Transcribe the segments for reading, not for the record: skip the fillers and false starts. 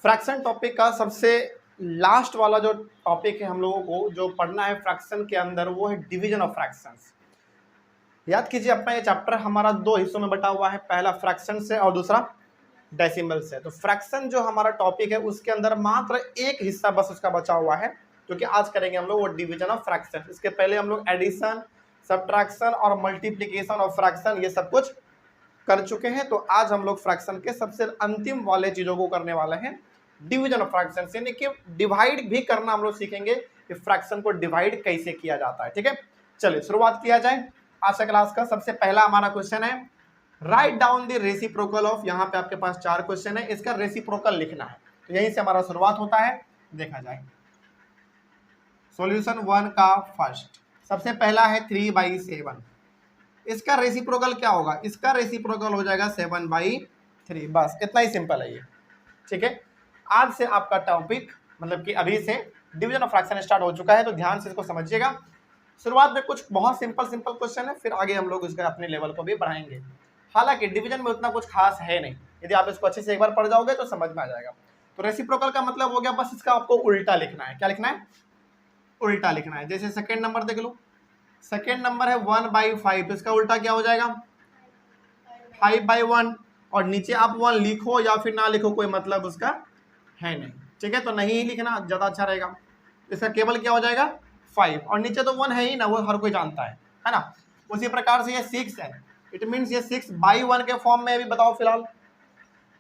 Fraction topic का सबसे last वाला जो टॉपिक है हम लोगों को जो पढ़ना है फ्रैक्शन के अंदर, वो है डिवीजन ऑफ फ्रैक्शंस। याद कीजिए अपना ये चैप्टर हमारा दो हिस्सों में बटा हुआ है, पहला फ्रैक्शन से और दूसरा डेसिमल से। तो फ्रैक्शन जो हमारा टॉपिक है उसके अंदर मात्र एक हिस्सा बस उसका बचा हुआ है जो कि आज करेंगे हम लोग, वो डिवीजन ऑफ फ्रैक्शन। इसके पहले हम लोग एडिशन, सब्ट्रैक्शन और मल्टीप्लिकेशन ऑफ फ्रैक्शन ये सब कुछ कर चुके हैं। तो आज हम लोग फ्रैक्शन के सबसे अंतिम वाले चीजों को करने वाले हैं, डिवीजन ऑफ फ्रैक्शन, यानी कि डिवाइड भी करना हम लोग सीखेंगे कि फ्रैक्शन को डिवाइड कैसे किया जाता है। ठीक है, चलिए शुरुआत किया जाए आज का क्लास का। सबसे पहला हमारा क्वेश्चन है, write down the reciprocal of, यहाँ पे आपके पास 4 क्वेश्चन है, इसका रेसिप्रोकल लिखना है। तो यहीं से हमारा शुरुआत होता है, देखा जाए। सॉल्यूशन 1 का फर्स्ट सबसे पहला है 3/7, इसका रेसिप्रोकल क्या होगा? इसका रेसिप्रोकल हो जाएगा 7/3। बस इतना ही सिंपल है ये। ठीक है, आज से आपका टॉपिक मतलब कि अभी से डिवीजन ऑफ फ्रैक्शन स्टार्ट हो चुका है, तो ध्यान से इसको समझिएगा। शुरुआत में कुछ बहुत सिंपल क्वेश्चन है, फिर आगे हम लोग इसका अपने लेवल को भी बढ़ाएंगे। हालांकि डिवीजन में उतना कुछ खास है नहीं, यदि आप इसको अच्छे से एक बार पढ़ जाओगे तो समझ में आ जाएगा। तो रेसिप्रोकल का मतलब हो गया बस इसका आपको उल्टा लिखना है। क्या लिखना है? उल्टा लिखना है। जैसे सेकेंड नंबर देख लो, सेकेंड नंबर है 1/5, तो इसका उल्टा क्या हो जाएगा? 5/1। और नीचे आप 1 लिखो या फिर ना लिखो कोई मतलब उसका है नहीं। ठीक है, तो नहीं लिखना ज्यादा अच्छा रहेगा। इसका केवल क्या हो जाएगा? 5, और नीचे तो 1 है ही ना, वो हर कोई जानता है ना। उसी प्रकार से ये 6 है, इट मीन्स ये 6/1 के फॉर्म में। अभी बताओ फिलहाल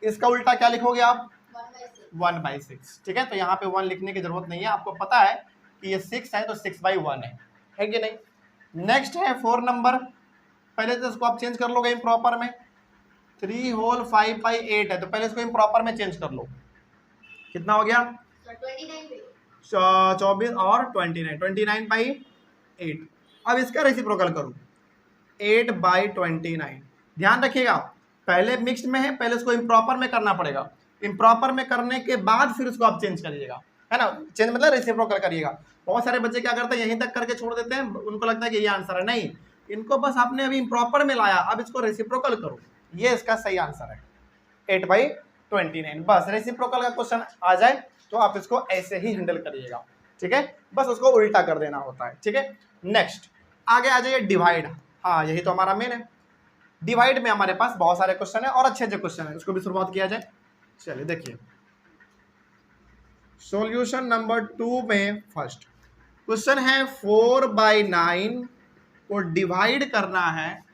इसका उल्टा क्या लिखोगे आप? 1/6। ठीक है, तो यहाँ पे 1 लिखने की जरूरत नहीं है, आपको पता है कि ये 6 है तो 6/1 है कि नहीं। नेक्स्ट है 4 नंबर, पहले तो इसको आप चेंज कर लोगे इम्प्रॉपर में। 3 होल 5/8 है, तो पहले इसको इम्प्रॉपर में चेंज कर लो। कितना हो गया? 24 और 29/8। अब इसका रेसिप्रोकल करो 8/29। ध्यान रखिएगा पहले मिक्स्ड में है, पहले इसको इम्प्रॉपर में करना पड़ेगा। इम्प्रॉपर में करने के बाद फिर उसको आप चेंज करिएगा, है ना। चेंज मतलब रेसिप्रोकल करिएगा। बहुत सारे बच्चे क्या करते हैं, यहीं तक करके छोड़ देते हैं, उनको लगता है कि ये आंसर है। नहीं, इनको बस आपने अभी इम्प्रॉपर में लाया, अब इसको रेसिप्रोकल करो, ये इसका सही आंसर है 8/29। बस रेसिप्रोकल का क्वेश्चन आ जाए तो आप इसको ऐसे ही हैंडल करिएगा। ठीक है, बस उसको उल्टा कर देना होता है। ठीक है, नेक्स्ट आगे आ जाइए डिवाइड। हाँ, यही तो हमारा मेन है। डिवाइड में हमारे पास बहुत सारे क्वेश्चन है और अच्छे क्वेश्चन है, उसको भी शुरुआत किया जाए। चलिए देखिए, सॉल्यूशन नंबर 2 में फर्स्ट क्वेश्चन है 4/9 को डिवाइड करना है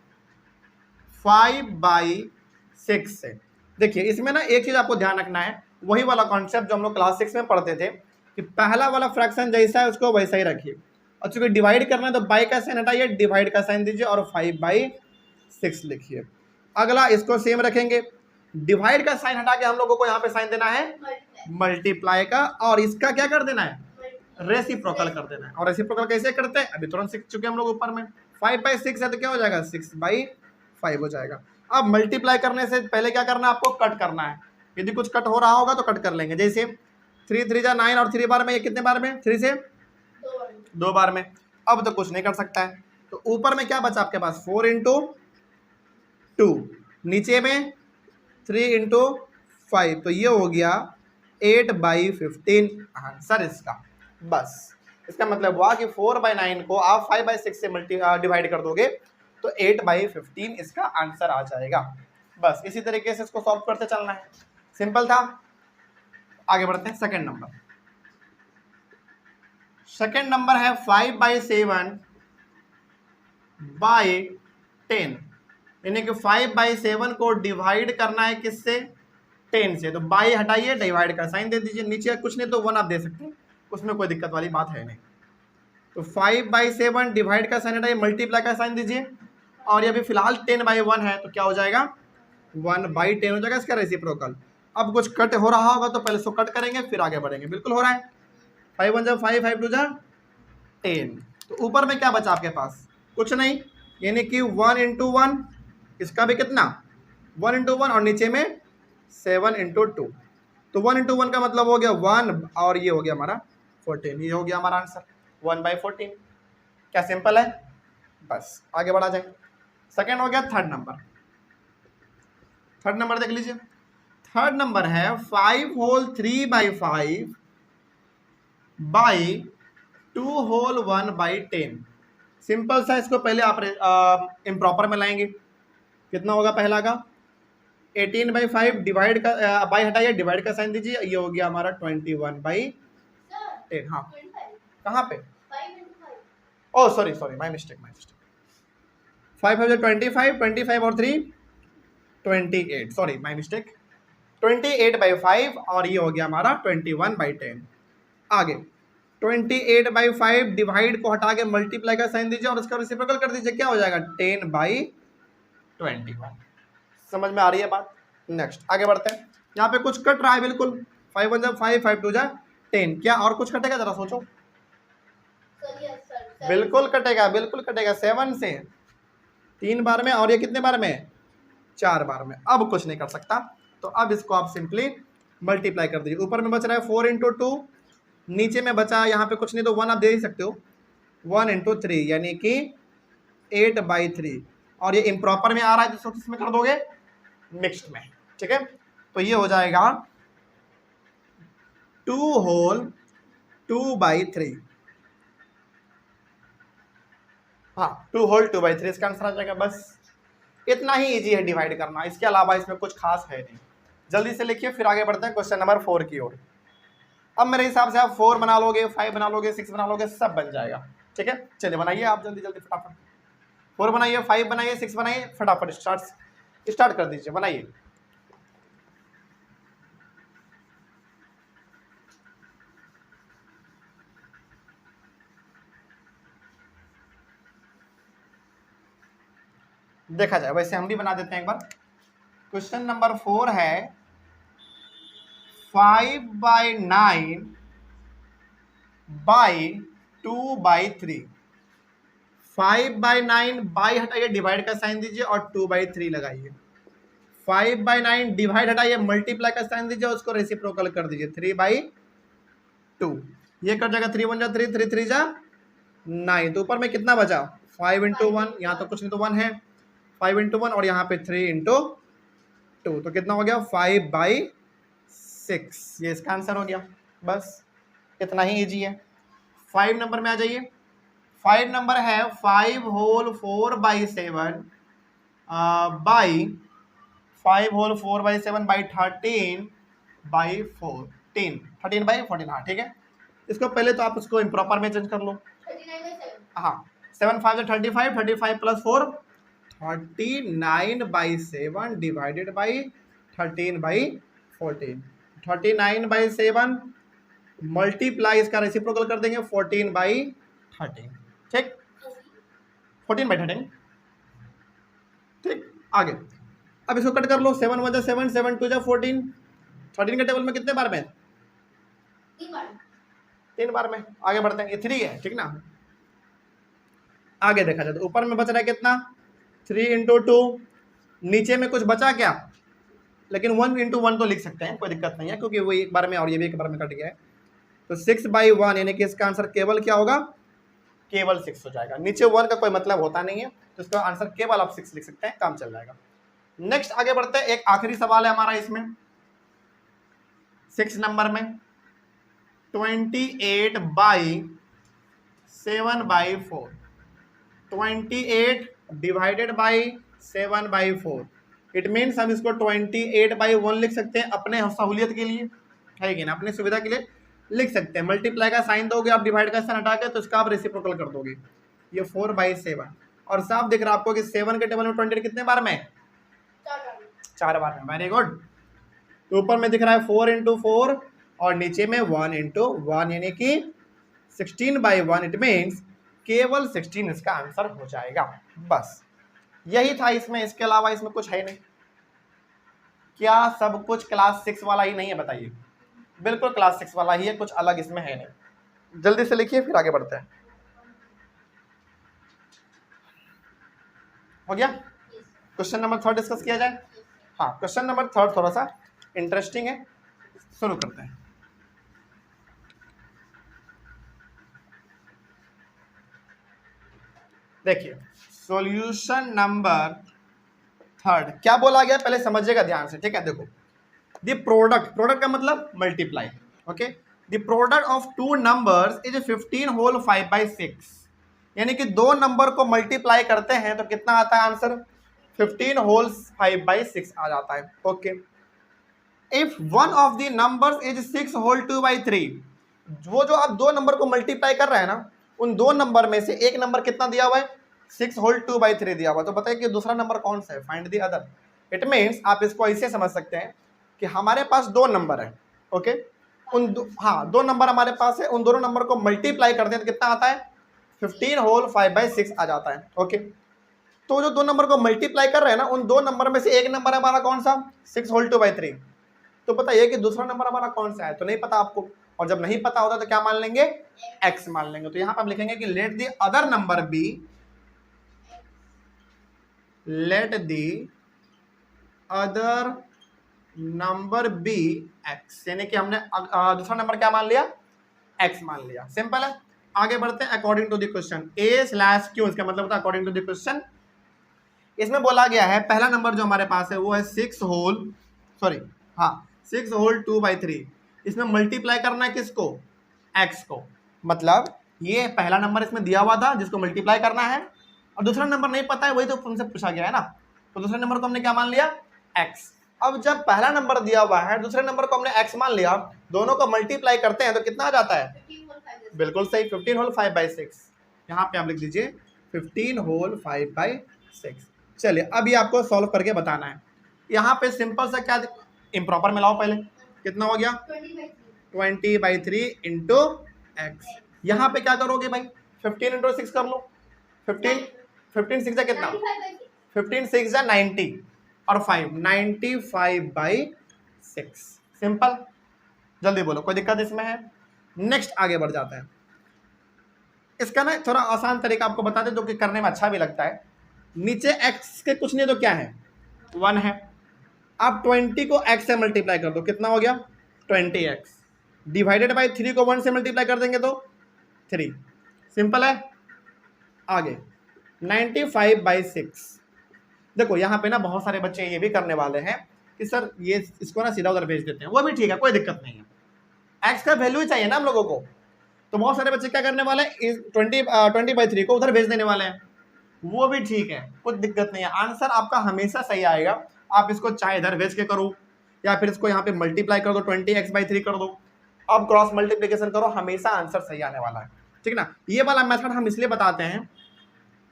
5/6 से। देखिए इसमें ना एक चीज आपको ध्यान रखना है, वही वाला कॉन्सेप्ट जो हम लोग क्लास 6 में पढ़ते थे कि पहला वाला फ्रैक्शन जैसा है उसको वैसा ही रखिए, और चूंकि डिवाइड करना है तो बाई का साइन हटाइए, डिवाइड का साइन दीजिए और 5/6 लिखिए। अगला इसको सेम रखेंगे, डिवाइड का साइन हटा के हम लोगों को यहाँ पे साइन देना है मल्टीप्लाई का, और इसका क्या कर देना है? रेसिप्रोकल कर देना है। और रेसिप्रोकल कैसे करते हैं अभी तुरंत सीख चुके हम लोग ऊपर में। 5/6 है तो क्या हो जाएगा? 6/5 हो जाएगा। अब मल्टीप्लाई करने से पहले क्या करना है? आपको कट करना है। यदि कुछ कट हो रहा होगा तो कट कर लेंगे। जैसे 3 3 जा 9 और 3 बार में, ये कितने बार में? 3 से 2 बार में। अब तो कुछ नहीं कर सकता है, तो ऊपर में क्या बचा आपके पास? 4 × 2, नीचे में 3 × 5, तो ये हो गया 8/15 आंसर इसका। बस इसका मतलब हुआ कि 4/9 को आप 5/6 से डिवाइड कर दोगे तो 8/15 इसका आंसर आ जाएगा। बस इसी तरीके से इसको सॉल्व करते चलना है, सिंपल था। आगे बढ़ते हैं। सेकंड नंबर, सेकंड नंबर है 5/7/10, यानी कि 5/7 को डिवाइड करना है किससे? 10 से। तो बाई हटाइए, डिवाइड का साइन दे दीजिए, नीचे कुछ नहीं तो 1 आप दे सकते हैं, उसमें कोई दिक्कत वाली बात है नहीं। तो 5/7 डिवाइड का साइन हटाइए, मल्टीप्लाई का साइन दीजिए, और ये अभी फिलहाल 10/1 है तो क्या हो जाएगा? 1/10 हो जाएगा इसका रेसिप्रोकल। अब कुछ कट हो रहा होगा तो पहले इसको कट करेंगे फिर आगे बढ़ेंगे। बिल्कुल हो रहा है। 5 1 5, 5 2 10। तो ऊपर में क्या बचा आपके पास? कुछ नहीं, यानी कि 1 × 1, इसका भी कितना? 1 × 1, और नीचे में 7 × 2। तो 1 × 1 का मतलब हो गया 1, और ये हो गया हमारा 14। ये हो गया हमारा आंसर 1/14। क्या सिंपल है? बस आगे बढ़ा जाए। सेकेंड हो गया थर्ड नंबर। थर्ड नंबर देख लीजिए, थर्ड नंबर है 5 whole 3 by 5 by 2 whole 1 by 10। Simple सा, इसको पहले आप इम्प्रॉपर में लाएंगे। कितना होगा पहला का 18 बाई 5 डिवाइड का बाई हटाइए, डिवाइड का साइन दीजिए, ये हो गया हमारा 21 बाई 10। हाँ कहाँ पे, ओ सॉरी सॉरी माई मिस्टेक 5 5 25, 25 और 3 28, सॉरी माई मिस्टेक, 28 बाई 5 और ये हो गया हमारा 21 बाई 10। आगे 28 बाई 5 डिवाइड को हटा के मल्टीप्लाई का साइन दीजिए और उसका रेसिप्रोकल कर दीजिए, क्या हो जाएगा 10 बाई 21। समझ में आ रही है बात। नेक्स्ट आगे बढ़ते हैं। यहाँ पे कुछ कट रहा है बिल्कुल, 5 1 जा 5, 5 2 जा 10, क्या और कुछ कटेगा जरा सोचो। बिल्कुल कटेगा, बिल्कुल कटेगा, 7 से 3 बार में और ये कितने बार में 4 बार में। अब कुछ नहीं कर सकता, तो अब इसको आप सिंपली मल्टीप्लाई कर दीजिए। ऊपर में बच रहा है 4 इंटू 2, नीचे में बचा यहाँ पे कुछ नहीं तो 1 आप दे ही सकते हो, 1 इंटू 3 यानी कि 8 बाई 3, और ये इम्प्रॉपर में आ रहा है तो इसमें कर दोगे मिक्स्ड में, ठीक है। तो ये हो जाएगा 2 होल 2 बाई 3, हाँ 2 होल 2 बाई 3 इसका आंसर आ जाएगा। बस इतना ही इजी है डिवाइड करना, इसके अलावा इसमें कुछ खास है नहीं। जल्दी से लिखिए, फिर आगे बढ़ते हैं क्वेश्चन नंबर 4 की ओर। अब मेरे हिसाब से आप 4 बना लोगे, 5 बना लोगे, 6 बना लोगे, सब बन जाएगा, ठीक है। चलिए बनाइए आप जल्दी जल्दी फटाफट, 4 बनाइए, 5 बनाइए, 6 बनाइए, फटाफट स्टार्ट कर दीजिए, बनाइए। देखा जाए, वैसे हम भी बना देते हैं एक बार। क्वेश्चन नंबर 4 है 5 by 9 by 2 by 3। 5 by 9 by हटाइए, डिवाइड का साइन दीजिए और 2 बाई 3 लगाइए। 5 बाई 9 डिवाइड हटाइए, मल्टीप्लाई का साइन दीजिए, उसको रेसिप्रोकल कर दीजिए 3 बाई 2। ये कर जाएगा 3 1 जा 3, 3 3 जा 9, तो ऊपर में कितना बचा 5 इंटू 1, यहाँ तो कुछ नहीं तो 1 है, 5 इंटू 1 और यहाँ पे 3 इंटू 2, तो कितना हो गया 5 बाई 6, ये इसका आंसर हो गया। बस इतना ही इजी है। 5 नंबर में आ जाइए। 5 नंबर है 5 whole 4 by 7 by 5 whole 4 by 7 by 13 by 14, 13 by 14, हाँ ठीक है। इसको पहले तो आप उसको इम्प्रॉपर में चेंज कर लो, 39/7, हाँ 7 5 से 35, 35 plus 4 39 by 7 divided by 13 by 14, 39 by 7 multiply इसका रेसिप्रोकल कर देंगे 14 बाई 13, ठीक 14 बाई 13, ठीक। आगे अब इसको कट कर लो, 7 1 जा 7, 7 2 जा 14, 13 के टेबल में कितने बार में 3 बार में। आगे बढ़ते हैं, ये 3 है ठीक ना। आगे देखा जाए तो ऊपर में बच रहा है कितना 3 इंटू 2, नीचे में कुछ बचा क्या, लेकिन 1 इंटू 1 तो लिख सकते हैं, कोई दिक्कत नहीं है क्योंकि वो एक बार में और ये भी एक बार में कट गया है। तो 6 बाई 1 यानी कि इसका आंसर केवल क्या होगा, केवल 6 हो जाएगा। नीचे 1 का कोई मतलब होता नहीं है, तो इसका आंसर केवल आप 6 लिख सकते हैं, काम चल जाएगा। नेक्स्ट आगे बढ़ते हैं, एक आखिरी सवाल है हमारा इसमें 6 नंबर में 28 by 7 by 4, 28 divided by 7 by 4, it means हम इसको 28 बाई 1 लिख सकते हैं अपने सहूलियत के लिए, है कि ना, अपनी सुविधा के लिए लिख सकते हैं। मल्टीप्लाई का साइन दोगे आप, डिवाइड का साइन हटा के, तो इसका आप रेसिप्रोकल कर दोगे, ये 4 बाई 7, और साफ दिख रहा है आपको कि 7 के टेबल में 28 कितने बार में 4 बार में। Very good. तो ऊपर में दिख रहा है 4 इंटू 4 और नीचे में 1 इंटू 1 यानी कि 16 बाई 1, इट मीन्स केवल 16 इसका आंसर हो जाएगा। बस यही था इसमें, इसके अलावा इसमें कुछ है नहीं। क्या सब कुछ क्लास 6 वाला ही नहीं है, बताइए। बिल्कुल क्लास 6 वाला ही है, कुछ अलग इसमें है नहीं। जल्दी से लिखिए फिर आगे बढ़ते हैं। हो गया, क्वेश्चन नंबर 3 डिस्कस किया जाए। हाँ क्वेश्चन नंबर 3 थोड़ा सा इंटरेस्टिंग है, शुरू करते हैं। देखिए सॉल्यूशन नंबर 3 क्या बोला गया पहले समझिएगा ध्यान से, ठीक है। देखो द प्रोडक्ट का मतलब multiply, okay. The product of two numbers is 15 whole 5/6, यानी कि दो नंबर को मल्टीप्लाई करते हैं तो कितना आता है आंसर, 15 होल 5/6 आ जाता है, okay. If one of the numbers is 6 whole 2/3, वो जो आप दो नंबर को मल्टीप्लाई कर रहे हैं ना, उन दो नंबर में से एक नंबर कितना दिया हुआ है, 6 होल 2/3 दिया हुआ, तो बताइए कि दूसरा नंबर कौन सा है, find the other. It means आप इसको ऐसे समझ सकते हैं कि हमारे पास दो नंबर है, ओके, हाँ दो नंबर हमारे पास है, उन दोनों नंबर को मल्टीप्लाई करते हैं तो कितना आता है, 15 होल 5/6 आ जाता है, ओके। तो जो दो नंबर को मल्टीप्लाई कर रहे हैं ना, उन दो नंबर में से एक नंबर हमारा कौन सा, 6 होल 2/3, तो बताइए कि दूसरा नंबर हमारा कौन सा है, तो नहीं पता आपको, और जब नहीं पता होता तो क्या मान लेंगे, x मान लेंगे। तो यहां पर हम लिखेंगे कि let the other number be, let the other number be x, यानी कि हमने दूसरा नंबर क्या मान लिया, x मान लिया, सिंपल है। आगे बढ़ते हैं, according to the question a/q, इसका मतलब होता है अकॉर्डिंग टू द क्वेश्चन। इसमें बोला गया है पहला नंबर जो हमारे पास है वो है 6 होल 2/3, इसमें मल्टीप्लाई करना है किसको, x को, मतलब ये पहला नंबर इसमें दिया हुआ था जिसको मल्टीप्लाई करना है, और दूसरा नंबर नहीं पता है, वही तो तुमसे पूछा गया है ना, तो दूसरे नंबर को हमने क्या मान लिया, x। अब जब पहला नंबर दिया हुआ है, दूसरे नंबर को हमने x मान लिया, दोनों को मल्टीप्लाई करते हैं तो कितना आ जाता है, बिल्कुल सही, 15 होल 5/6, यहाँ पे आप लिख दीजिए 15 होल 5/6। चलिए अब ये आपको सॉल्व करके बताना है। यहाँ पे सिंपल सा क्या, इम्प्रॉपर मिलाओ पहले, कितना हो गया 20/3 इंटू एक्स। यहाँ पे क्या करोगे भाई, 15 इंटू 6 कर लो, 15 6 कितना, 15 6 90 और 5 95/6, सिंपल, जल्दी बोलो, कोई दिक्कत इसमें है। नेक्स्ट आगे बढ़ जाते हैं। इसका ना थोड़ा आसान तरीका आपको बता दें जो कि करने में अच्छा भी लगता है। नीचे x के कुछ नहीं तो क्या है, 1 है। आप 20 को x से मल्टीप्लाई कर दो, कितना हो गया 20x, डिवाइडेड बाय 3 को 1 से मल्टीप्लाई कर देंगे तो 3, सिंपल है। आगे 95/6। देखो यहाँ पे ना बहुत सारे बच्चे ये भी करने वाले हैं कि सर ये इसको ना सीधा उधर भेज देते हैं, वो भी ठीक है, कोई दिक्कत नहीं है, x का वैल्यू ही चाहिए ना हम लोगों को। तो बहुत सारे बच्चे क्या करने वाले हैं, 20/3 को उधर भेज देने वाले हैं, वो भी ठीक है, कुछ दिक्कत नहीं है, आंसर आपका हमेशा सही आएगा। आप इसको चाहे इधर भेज के करो या फिर इसको यहाँ पे मल्टीप्लाई कर दो, 20x/3 कर दो, अब क्रॉस मल्टीप्लिकेशन करो, हमेशा आंसर सही आने वाला है, ठीक ना। ये वाला मेथड हम इसलिए बताते हैं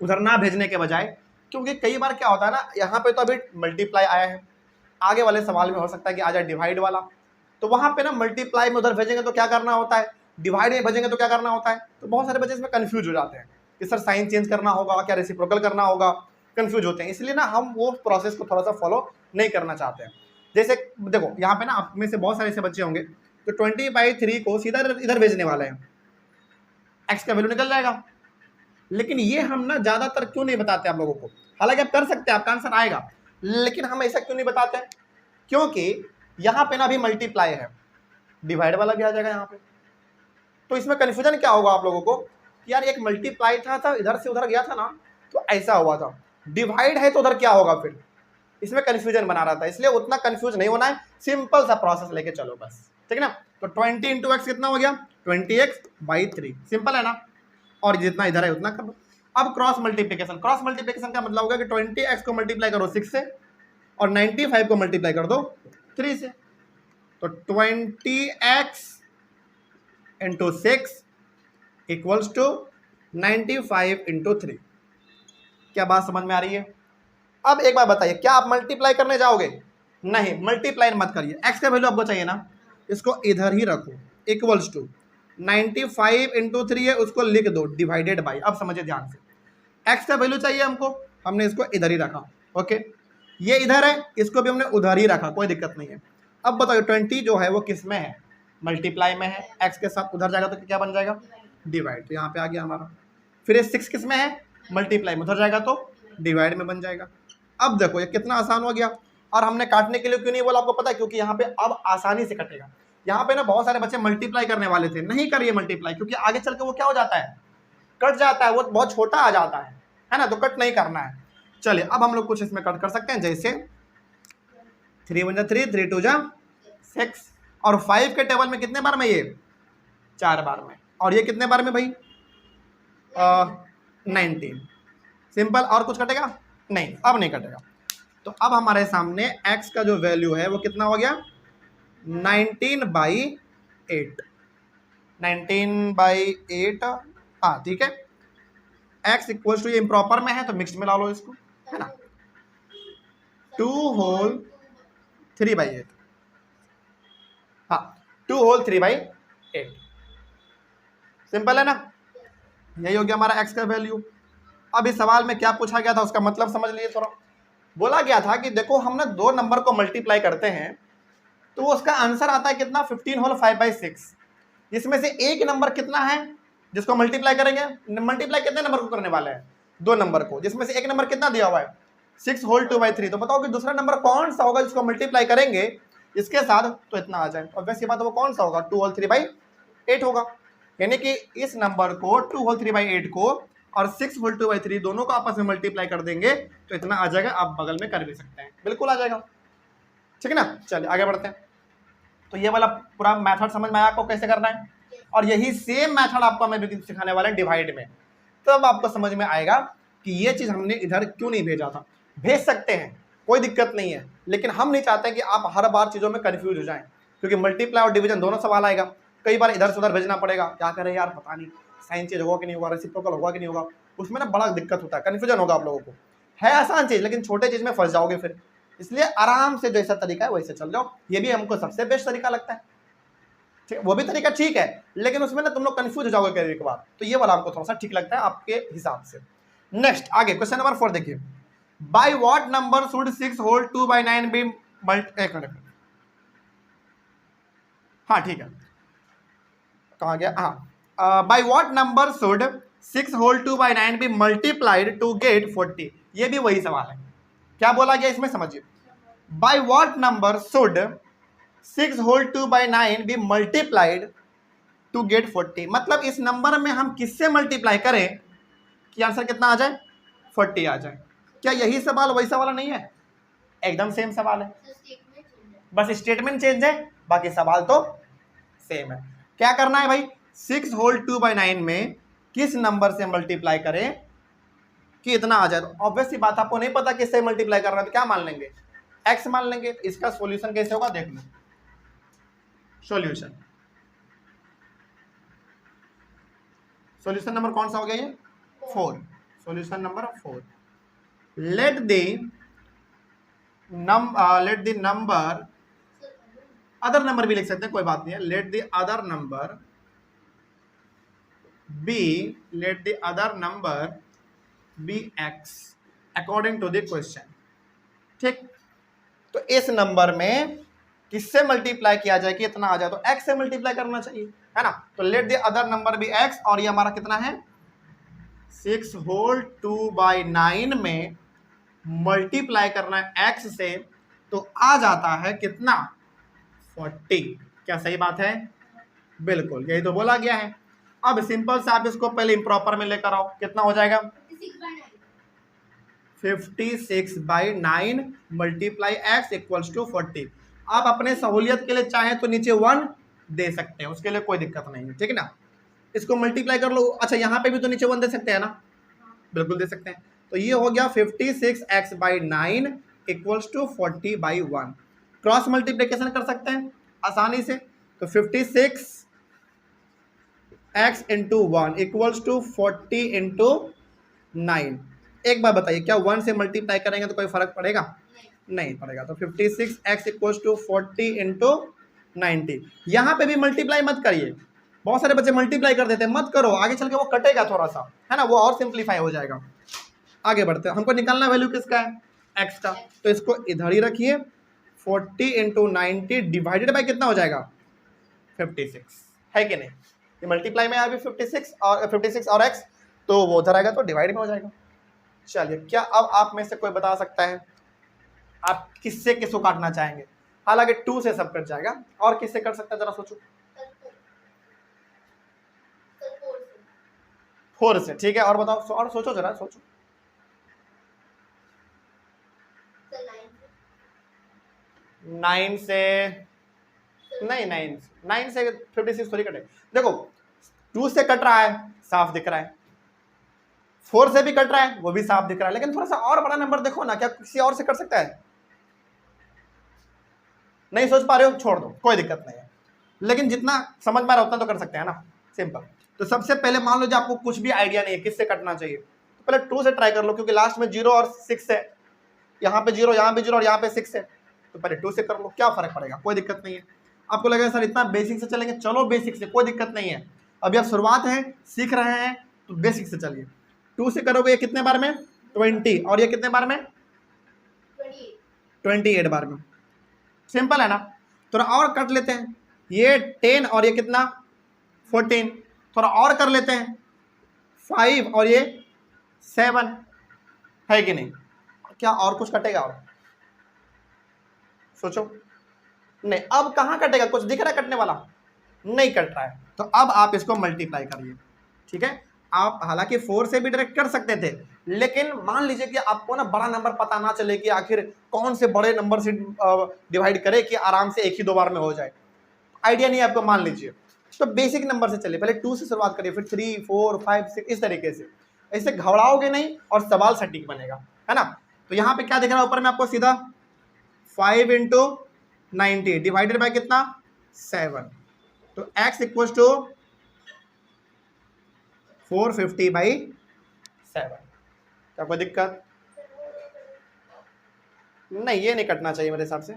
उधर ना भेजने के बजाय, क्योंकि कई बार क्या होता है ना, यहाँ पे तो अभी मल्टीप्लाई आया है, आगे वाले सवाल में हो सकता है कि आ जाए डिवाइड वाला, तो वहाँ पे ना मल्टीप्लाई में उधर भेजेंगे तो क्या करना होता है, डिवाइड में भेजेंगे तो क्या करना होता है, तो बहुत सारे बच्चे इसमें कंफ्यूज हो जाते हैं कि सर साइन चेंज करना होगा क्या, रेसिप्रोकल करना होगा, कंफ्यूज होते हैं। इसलिए ना हम वो प्रोसेस को थोड़ा सा फॉलो नहीं करना चाहते हैं। जैसे देखो यहाँ पे ना आप में से बहुत सारे ऐसे बच्चे होंगे तो 20/3 को सीधा इधर भेजने वाले हैं, एक्स का वैल्यू निकल जाएगा। लेकिन ये हम ना ज़्यादातर क्यों नहीं बताते आप लोगों को, हालांकि आप कर सकते हैं, आपका आंसर आएगा, लेकिन हम ऐसा क्यों नहीं बताते हैं, क्योंकि यहाँ पे ना अभी मल्टीप्लाई है, डिवाइड वाला भी आ जाएगा यहाँ पे, तो इसमें कन्फ्यूजन क्या होगा आप लोगों को कि यार एक मल्टीप्लाई था इधर से उधर गया था ना, तो ऐसा हुआ था, डिवाइड है तो उधर क्या होगा, फिर इसमें कन्फ्यूजन बना रहा था, इसलिए उतना कन्फ्यूज नहीं होना है, सिंपल सा प्रोसेस लेके चलो बस, ठीक है ना। तो 20 इंटू एक्स कितना हो गया 20x/3, सिंपल है ना, और जितना इधर है उतना कर दो। अब क्रॉस मल्टीप्लिकेशन का मतलब होगा कि 20x को मल्टीप्लाई करो 6 से और 95 को मल्टीप्लाई कर दो 3 से, तो 20x into 6 equals to 95 into 3। क्या बात समझ में आ रही है। अब एक बार बताइए, क्या आप मल्टीप्लाई करने जाओगे, नहीं, मल्टीप्लाई मत करिए, x का वैल्यू आपको चाहिए ना, इसको इधर ही रखो, इक्वल्स टू 95 इंटू 3 है, उसको लिख दो डिवाइडेड बाई। अब समझिए ध्यान से, x का वैल्यू चाहिए हमको, हमने इसको इधर ही रखा, ओके, ये इधर है, इसको भी हमने उधर ही रखा, कोई दिक्कत नहीं है। अब बताओ 20 जो है वो किस में है, मल्टीप्लाई में है, x के साथ उधर जाएगा तो क्या बन जाएगा, डिवाइड, तो यहाँ पे आ गया हमारा। फिर ये 6 किस में है, मल्टीप्लाई में, उधर जाएगा तो डिवाइड में बन जाएगा। अब देखो ये कितना आसान हो गया, और हमने काटने के लिए क्यों नहीं बोला आपको पता है, क्योंकि यहाँ पे अब आसानी से कटेगा। यहाँ पे ना बहुत सारे बच्चे मल्टीप्लाई करने वाले थे, नहीं करिए मल्टीप्लाई, क्योंकि आगे चल के वो क्या हो जाता है, कट जाता है, वो बहुत छोटा आ जाता है ना, तो कट नहीं करना है। चलिए अब हम लोग कुछ इसमें कट कर सकते हैं, जैसे 3 1 जा 3, 3 2 जा 6 और 5 के टेबल में कितने बार में ये 4 बार में, और ये कितने बार में भाई 19। सिंपल। और कुछ कटेगा नहीं, अब नहीं कटेगा। तो अब हमारे सामने x का जो वैल्यू है वो कितना हो गया 19/8। 19/8 हाँ ठीक है। x इक्वल टू, ये इम्प्रॉपर में है तो मिक्स मिला लो इसको, है ना। 2 होल 3/8, हाँ 2 होल 3/8। सिंपल है ना। यही हो गया हमारा x का वैल्यू। अब इस सवाल में क्या पूछा गया था उसका मतलब समझ लीजिए थोड़ा। बोला गया था कि देखो हम ना 2 नंबर को मल्टीप्लाई करते हैं तो उसका आंसर आता है कितना 15 होल 5/6। जिसमें से एक नंबर कितना है जिसको मल्टीप्लाई करेंगे, मल्टीप्लाई कितने नंबर को करने वाले हैं 2 नंबर को, जिसमें से एक नंबर कितना दिया हुआ है 6 होल 2/3। तो बताओ कि दूसरा नंबर कौन सा होगा जिसको मल्टीप्लाई करेंगे इसके साथ तो इतना आ जाए। और वैसे बात वो कौन सा होगा 2 होल 3/8 होगा। यानी कि इस नंबर को 2 होल 3/8 को और 6 होल 2/3 दोनों को आपस में मल्टीप्लाई कर देंगे तो इतना आ जाएगा। आप बगल में कर भी सकते हैं, बिल्कुल आ जाएगा। ठीक है ना। चलिए आगे बढ़ते हैं। तो ये वाला पूरा मेथड समझ में आया आपको कैसे करना है, और यही सेम मेथड आपको हमें भी सिखाने वाले हैं डिवाइड में। तब आपको समझ में आएगा कि ये चीज़ हमने इधर क्यों नहीं भेजा था। भेज सकते हैं, कोई दिक्कत नहीं है, लेकिन हम नहीं चाहते कि आप हर बार चीज़ों में कन्फ्यूज हो जाएं, क्योंकि मल्टीप्लाई और डिवीजन दोनों सवाल आएगा। कई बार इधर से उधर भेजना पड़ेगा, क्या करें यार पता नहीं साइन चेंज होगा कि नहीं होगा, रेसिप्रोकल होगा कि नहीं होगा, उसमें ना बड़ा दिक्कत होता है, कन्फ्यूजन होगा आप लोगों को। है आसान चीज़ लेकिन छोटे चीज़ में फंस जाओगे फिर। इसलिए आराम से जैसा तरीका है वैसे चल जाओ। ये भी हमको सबसे बेस्ट तरीका लगता है। ठीक, वो भी तरीका ठीक है लेकिन उसमें ना तुम लोग कंफ्यूज हो जाओगे करने के बाद, तो ये वाला हमको थोड़ा सा ठीक लगता है आपके हिसाब से। नेक्स्ट आगे क्वेश्चन नंबर 4 देखिए। By what number should 6 whole 2/9 be एक मिनट, हाँ ठीक है, कहाँ गया, हाँ by what number should 6 whole 2/9 be multiplied to get 40। ये भी वही सवाल है। क्या बोला गया इसमें समझिए। By what number should 6 whole 2/9 be multiplied to get 40। मतलब इस नंबर में हम किससे मल्टीप्लाई करें कि आंसर कितना आ जाए 40 आ जाए। क्या यही सवाल वैसा वाला नहीं है, एकदम सेम सवाल है, बस स्टेटमेंट चेंज है, बाकी सवाल तो सेम है। क्या करना है भाई 6 होल 2/9 में किस नंबर से मल्टीप्लाई करें कि इतना आ जाए। तो ऑब्वियस सी बात, आपको नहीं पता किससे मल्टीप्लाई करना है तो क्या मान लेंगे x मान लेंगे। इसका सॉल्यूशन कैसे होगा देख लो। सॉल्यूशन नंबर कौन सा हो गया ये 4। Solution number 4। Let the number other number भी लिख सकते हैं, कोई बात नहीं है। Let the other number be x according to the question. ठीक, तो इस नंबर में किससे मल्टीप्लाई किया जाए कि इतना आ जाए, तो x से मल्टीप्लाई करना चाहिए, है ना। तो let the other number be x, और ये हमारा कितना है 6 होल 2/9 में मल्टीप्लाई करना है x से, तो आ जाता है कितना 40। क्या सही बात है, बिल्कुल यही तो बोला गया है। अब सिंपल से आप इसको पहले इम्प्रॉपर में लेकर आओ, कितना हो जाएगा 56/9 मल्टीप्लाई x इक्वल्स टू 40। आप अपने सहूलियत के लिए चाहें तो नीचे 1 दे सकते हैं, उसके लिए कोई दिक्कत नहीं है, ठीक है ना। इसको मल्टीप्लाई कर लो। अच्छा यहाँ पे भी तो नीचे 1 दे सकते हैं ना, बिल्कुल दे सकते हैं। तो ये हो गया 56x/9 equals to 40/1। Cross multiplication कर सकते हैं आसानी से। तो 56x into 1 equals to 40 into 9। एक बार बताइए क्या 1 से मल्टीप्लाई करेंगे तो कोई फर्क पड़ेगा, नहीं पड़ेगा। तो 56x इक्वल्स टू 40 इंटू 90। यहाँ पे भी मल्टीप्लाई मत करिए, बहुत सारे बच्चे मल्टीप्लाई कर देते हैं, मत करो, आगे चल के वो कटेगा थोड़ा सा, है ना, वो और सिंप्लीफाई हो जाएगा। आगे बढ़ते हैं, हमको निकालना वैल्यू किसका है x का, तो इसको इधर ही रखिए। 40 इंटू 90 डिवाइडेड बाई कितना हो जाएगा 56, है कि नहीं। ये मल्टीप्लाई में अभी 56 और x, तो वो उधर आएगा तो डिवाइड में हो जाएगा। चलिए, क्या अब आप में से कोई बता सकता है आप किससे किसको काटना चाहेंगे। हालांकि 2 से सब कट जाएगा, और किससे कर सकता है जरा सोचो। 4 से, ठीक है, और बताओ, और सोचो जरा सोचो। 9 से नहीं, 9 से 56 थोड़ी कटे। देखो 2 से कट रहा है, साफ दिख रहा है, 4 से भी कट रहा है, वो भी साफ दिख रहा है, लेकिन थोड़ा सा और बड़ा नंबर देखो ना, क्या किसी और से कट सकता है? नहीं सोच पा रहे हो, छोड़ दो, कोई दिक्कत नहीं है, लेकिन जितना समझ पा रहा उतना तो कर सकते हैं ना, सिंपल। तो सबसे पहले मान लो जो आपको कुछ भी आइडिया नहीं है किससे कटना चाहिए, तो पहले 2 से ट्राई कर लो, क्योंकि लास्ट में 0 और 6 है, यहाँ पे 0, यहाँ पे 0 और यहाँ पे 6 है, तो पहले 2 से कर लो, क्या फर्क पड़ेगा, कोई दिक्कत नहीं है। आपको लगेगा सर इतना बेसिक से चलेंगे, चलो बेसिक से, कोई दिक्कत नहीं है, अभी आप शुरुआत है, सीख रहे हैं, तो बेसिक से चलिए। 2 से करोगे ये कितने बार में? 20, और ये कितने बार में? 28 बार में। सिंपल है ना। थोड़ा और कट लेते हैं, ये 10 और ये कितना? 14। थोड़ा और कर लेते हैं, 5 और ये 7, है कि नहीं? क्या और कुछ कटेगा? और सोचो, नहीं, अब कहाँ कटेगा? कुछ दिख रहा है कटने वाला? नहीं कट रहा है, तो अब आप इसको मल्टीप्लाई करिए, ठीक है। आप हालांकि 4 से भी डायरेक्ट कर सकते थे, लेकिन मान लीजिए कि आपको ना बड़ा नंबर पता ना चले कि आखिर कौन से बड़े नंबर से डिवाइड करे कि आराम से एक ही 2 बार में हो जाए, आइडिया नहीं है आपको, मान लीजिए, तो बेसिक नंबर से चलिए, पहले 2 से शुरुआत करिए, फिर 3, 4, 5, 6, इस तरीके से, ऐसे घबराओगे नहीं और सवाल सटीक बनेगा, है ना। तो यहाँ पे क्या दिख रहा है ऊपर में आपको? सीधा 5 इंटू 90 डिवाइडेड बाय कितना? 7, तो x इक्वल टू 450/7। क्या कोई दिक्कत? नहीं, ये नहीं कटना चाहिए मेरे हिसाब से,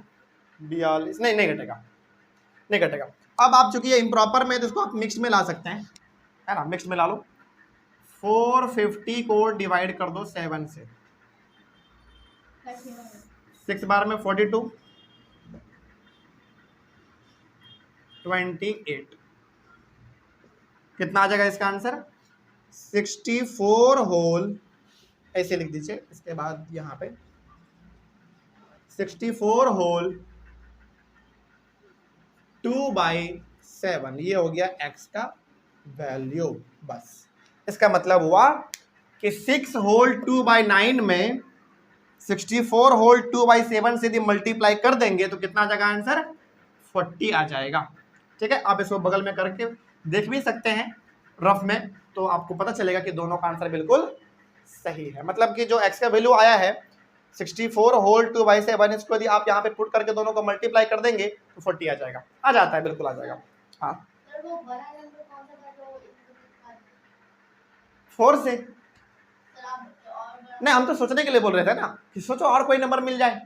42, नहीं कटेगा, नहीं कटेगा। अब आप चूंकि ये इम्प्रॉपर में, तो इसको आप मिक्स में ला सकते हैं, है ना, मिक्स में ला लो। 450 को डिवाइड कर दो 7 से, 6 बार में 42, 28, कितना आ जाएगा इसका आंसर? 64 होल, ऐसे लिख दीजिए, इसके बाद यहाँ पे 64 होल 2/7, ये हो गया x का वैल्यू। बस इसका मतलब हुआ कि 6 होल 2/9 में 64 होल 2/7 से यदि मल्टीप्लाई कर देंगे तो कितना आ जाएगा आंसर? 40 आ जाएगा, ठीक है। आप इसको बगल में करके देख भी सकते हैं रफ में, तो आपको पता चलेगा कि दोनों का आंसर बिल्कुल सही है। मतलब कि जो x का वैल्यू आया है 64 होल 2/7, इसको यदि आप यहाँ पे पुट करके दोनों को मल्टीप्लाई कर देंगे तो 40 आ जाएगा, आ जाता है, बिल्कुल आ जाएगा। हाँ, 4 से नहीं, हम तो सोचने के लिए बोल रहे थे ना कि सोचो और कोई नंबर मिल जाए,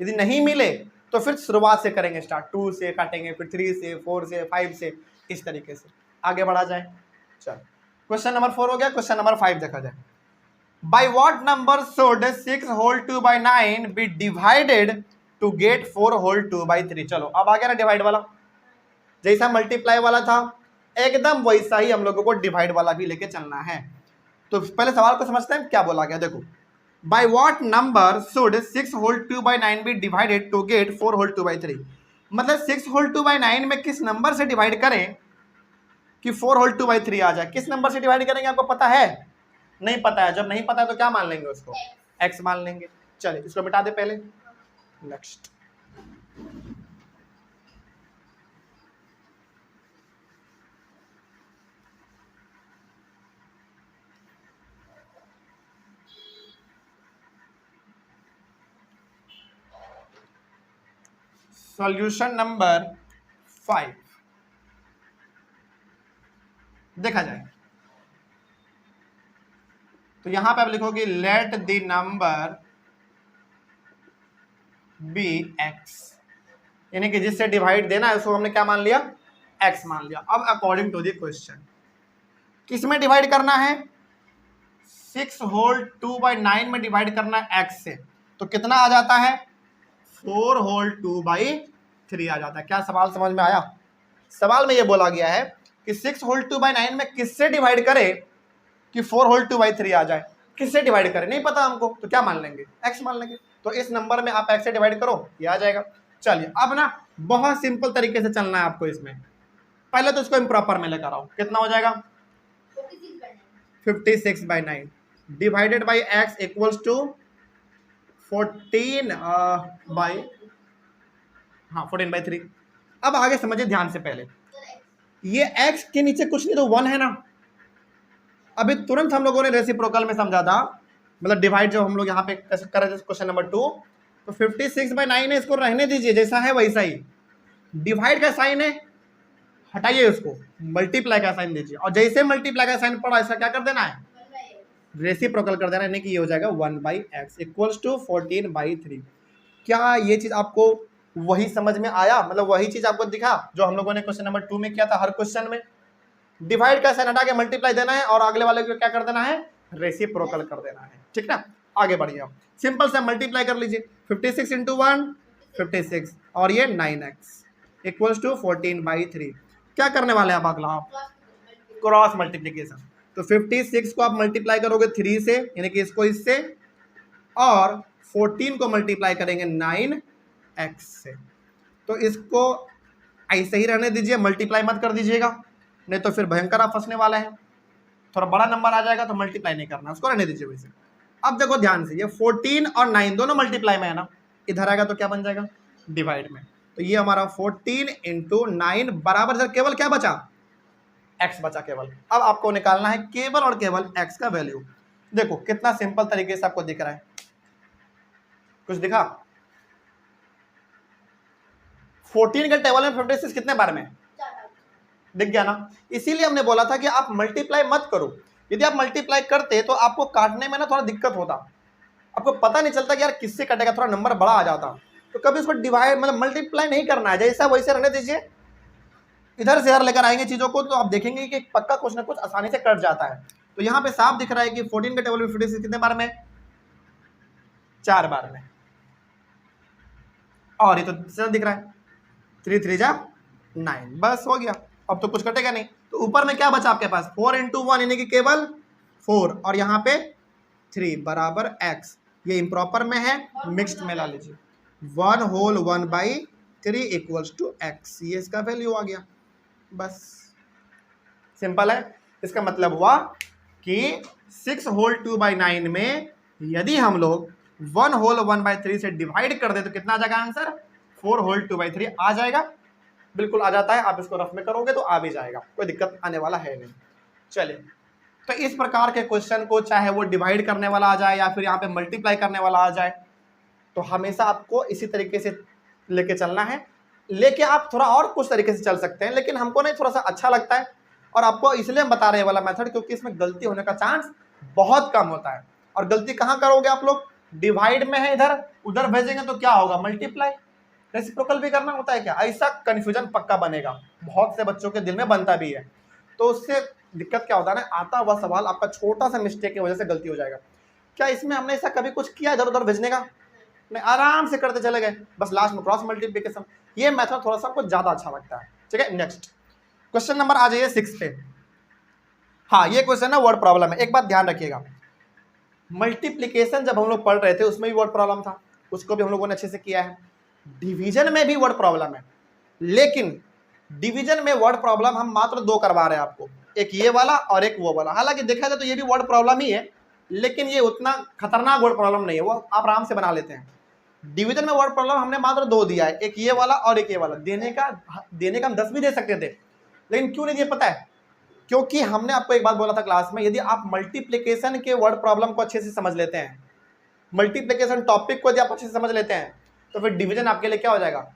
यदि नहीं मिले तो फिर शुरुआत से करेंगे स्टार्ट, 2 से काटेंगे, फिर 3 से, 4 से, 5 से, इस तरीके से आगे बढ़ा जाए। चल, क्वेश्चन नंबर 4 हो गया। क्वेश्चन नंबर 5 देखा जाए। By what number should 6 whole 2/9 be divided to get 4 whole 2/3? चलो अब आ गया ना डिवाइड वाला, जैसा मल्टीप्लाई वाला था एकदम वैसा ही हम लोगों को डिवाइड वाला भी लेके चलना है। तो पहले सवाल को समझते हैं क्या बोला गया। देखो, by what number should 6 whole 2/9 be divided to get 4 whole 2/3? मतलब 6 होल 2/9 में किस नंबर से डिवाइड करें कि 4 होल 2/3 आ जाए? किस नंबर से डिवाइड करेंगे आपको पता है? नहीं पता है। जब नहीं पता है तो क्या मान लेंगे उसको? x मान लेंगे। चलिए इसको मिटा दे पहले, नेक्स्ट। सॉल्यूशन नंबर 5 देखा जाए तो यहां पे आप लिखोगे let the number be x, यानी कि जिससे डिवाइड देना है उसको हमने क्या मान लिया? x मान लिया। अब अकॉर्डिंग टू द क्वेश्चन किस में डिवाइड करना है? 6 होल 2/9 में डिवाइड करना है x से, तो कितना आ जाता है? 4 होल 2/3 आ जाता है। क्या सवाल समझ में आया? सवाल में ये बोला गया है कि 6 होल 2/9 में किससे डिवाइड करे कि 4 होल 2/3 आ जाए? किससे डिवाइड करें नहीं पता हमको, तो क्या मान लेंगे? x मान लेंगे। तो इस नंबर में आप x से डिवाइड करो, ये आ जाएगा। चलिए अब ना बहुत सिंपल तरीके से चलना है आपको इसमें। पहले तो इसको इम्प्रॉपर में लेकर आओ, कितना हो जाएगा? 56/9 divided by x equals to 14 14/3। अब आगे समझिए ध्यान से, पहले ये x के नीचे कुछ नहीं तो 1 है ना। अभी तुरंत हम लोगों ने रेसिप्रोकल में समझा था, मतलब डिवाइड जो हम लोग यहाँ पे कर रहे थे क्वेश्चन नंबर 2, तो 56/9 है, इसको रहने दीजिए जैसा है वैसा ही। डिवाइड का साइन है, हटाइए उसको, मल्टीप्लाई का साइन दीजिए, और जैसे मल्टीप्लाई का साइन पड़ा ऐसा क्या कर देना है, रेसिप्रोकल कर देना है, यानी कि ये हो जाएगा 1/x इक्वल्स टू 14/3। क्या ये चीज आपको वही समझ में आया, मतलब वही चीज आपको दिखा जो हम लोगों ने क्वेश्चन नंबर 2 में किया था। हर क्वेश्चन में डिवाइड का साइन हटा के मल्टीप्लाई देना है और अगले वाले को क्या कर देना है, रेसिप्रोकल कर देना है, ठीक ना। आगे बढ़िए, सिंपल से मल्टीप्लाई कर लीजिए, 56 इंटू 1 56 और ये 9x इक्वल्स टू 14/3। क्या करने वाले हैं आप अगला, आप क्रॉस मल्टीप्लीकेशन। तो 56 को आप मल्टीप्लाई करोगे 3 से, यानी कि इसको इससे, और 14 को मल्टीप्लाई करेंगे 9x से। तो इसको ऐसे ही रहने दीजिए, मल्टीप्लाई मत कर दीजिएगा, नहीं तो फिर भयंकर आप फंसने वाला है। थोड़ा बड़ा नंबर आ जाएगा तो मल्टीप्लाई नहीं करना, उसको रहने दीजिए वैसे। अब देखो ध्यान से, ये 14 और 9 दोनों मल्टीप्लाई में है ना, इधर आएगा तो क्या बन जाएगा, डिवाइड में। तो ये हमारा 14 इंटू 9 बराबर केवल क्या बचा, x बचा केवल। अब आपको निकालना है केवल और केवल x का वैल्यू। देखो कितना सिंपल तरीके से आपको दिख रहा है, कुछ दिखा। 14 के टेबल में 56 कितने बार में दिख गया ना। इसीलिए हमने बोला था कि आप मल्टीप्लाई मत करो, यदि आप मल्टीप्लाई करते तो आपको काटने में ना थोड़ा दिक्कत होता, आपको पता नहीं चलता कि यार किससे कटेगा, थोड़ा नंबर बड़ा आ जाता। तो कभी उसको डिवाइड मतलब मल्टीप्लाई नहीं करना है, जैसा वैसे रहने दीजिए। इधर से इधर लेकर आएंगे चीजों को तो आप देखेंगे कि पक्का कुछ ना कुछ आसानी से कट जाता है। तो यहाँ पे साफ दिख रहा है कि 14 के टेबल में 56 कितने बार में, 4 बार में, और ये तो सीधा दिख रहा है 3 3 जा 9, बस हो गया। अब तो कुछ कटेगा नहीं। तो ऊपर में क्या बचा आपके पास, 4 इंटू 1 यानी कि केवल 4, और यहाँ पे 3 बराबर x। ये इम्प्रॉपर में है, मिक्स्ड में ला लीजिए, 1 होल 1/3 इक्वल्स टू x, ये इसका वैल्यू आ गया। बस सिंपल है। इसका मतलब हुआ कि 6 होल 2/9 में यदि हम लोग 1 होल 1/3 से डिवाइड कर दे तो कितना आ जाएगा आंसर, 4 होल 2/3 आ जाएगा। बिल्कुल आ जाता है, आप इसको रफ में करोगे तो आ भी जाएगा, कोई दिक्कत आने वाला है नहीं। चलिए, तो इस प्रकार के क्वेश्चन को चाहे वो डिवाइड करने वाला आ जाए या फिर यहाँ पे मल्टीप्लाई करने वाला आ जाए, तो हमेशा आपको इसी तरीके से लेके चलना है। लेके आप थोड़ा और कुछ तरीके से चल सकते हैं, लेकिन हमको नहीं थोड़ा सा अच्छा लगता है और आपको इसलिए हम बता रहे हैं वाला मेथड, क्योंकि इसमें गलती होने का चांस बहुत कम होता है। और गलती कहाँ करोगे आप लोग, डिवाइड में है, इधर उधर भेजेंगे तो क्या होगा, मल्टीप्लाई। रेसिप्रोकल भी करना होता है क्या, ऐसा कंफ्यूजन पक्का बनेगा, बहुत से बच्चों के दिल में बनता भी है। तो उससे दिक्कत क्या होता है ना, आता हुआ सवाल आपका छोटा सा मिस्टेक की वजह से गलती हो जाएगा। क्या इसमें हमने ऐसा कभी कुछ किया इधर उधर भेजने का, नहीं, आराम से करते चले गए, बस लास्ट में क्रॉस मल्टीप्लिकेशन। ये मेथड थोड़ा सा हमको ज्यादा अच्छा लगता है। ठीक है, नेक्स्ट क्वेश्चन नंबर आ जाइए 6 पे। हाँ, ये क्वेश्चन है वर्ड प्रॉब्लम है, एक बात ध्यान रखिएगा। मल्टीप्लिकेशन जब हम लोग पढ़ रहे थे उसमें भी वर्ड प्रॉब्लम था, उसको भी हम लोगों ने अच्छे से किया है। डिवीजन में भी वर्ड प्रॉब्लम है, लेकिन डिवीजन में वर्ड प्रॉब्लम हम मात्र 2 करवा रहे हैं आपको, एक ये वाला और एक वो वाला। हालांकि देखा जाए तो ये भी वर्ड प्रॉब्लम ही है, लेकिन ये उतना खतरनाक वर्ड प्रॉब्लम नहीं है, वो आप आराम से बना लेते हैं। डिवीजन में वर्ड प्रॉब्लम हमने मात्र 2 दिया है, एक ये वाला और एक ये वाला। देने का हम 10 भी दे सकते थे, लेकिन क्यों नहीं दिए पता है, क्योंकि हमने आपको एक बात बोला था क्लास में, यदि आप मल्टीप्लिकेशन के वर्ड प्रॉब्लम को अच्छे से समझ लेते हैं, मल्टीप्लिकेशन टॉपिक को यदि आप अच्छे से समझ लेते हैं, तो फिर डिवीजन आपके लिए क्या हो जाएगा,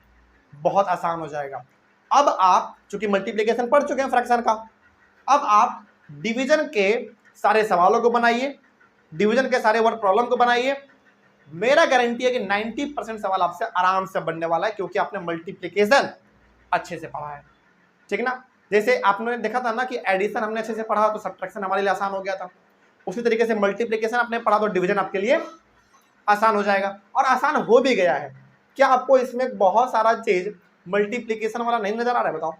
बहुत आसान हो जाएगा। अब आप चूंकि मल्टीप्लिकेशन पढ़ चुके हैं फ्रैक्शन का, अब आप डिवीजन के सारे सवालों को बनाइए, डिवीजन के सारे वर्ड प्रॉब्लम को बनाइए। मेरा गारंटी है कि 90% सवाल आपसे आराम से बनने वाला है, क्योंकि आपने मल्टीप्लिकेशन अच्छे से पढ़ा है। ठीक ना, जैसे आपने देखा था ना कि एडिशन हमने अच्छे से पढ़ा तो सब्ट्रैक्शन हमारे लिए आसान हो गया था, उसी तरीके से मल्टीप्लिकेशन आपने पढ़ा तो डिवीजन आपके लिए आसान हो जाएगा, और आसान हो भी गया है। क्या आपको इसमें बहुत सारा चीज मल्टीप्लिकेशन वाला नहीं नजर आ रहा है, बताओ?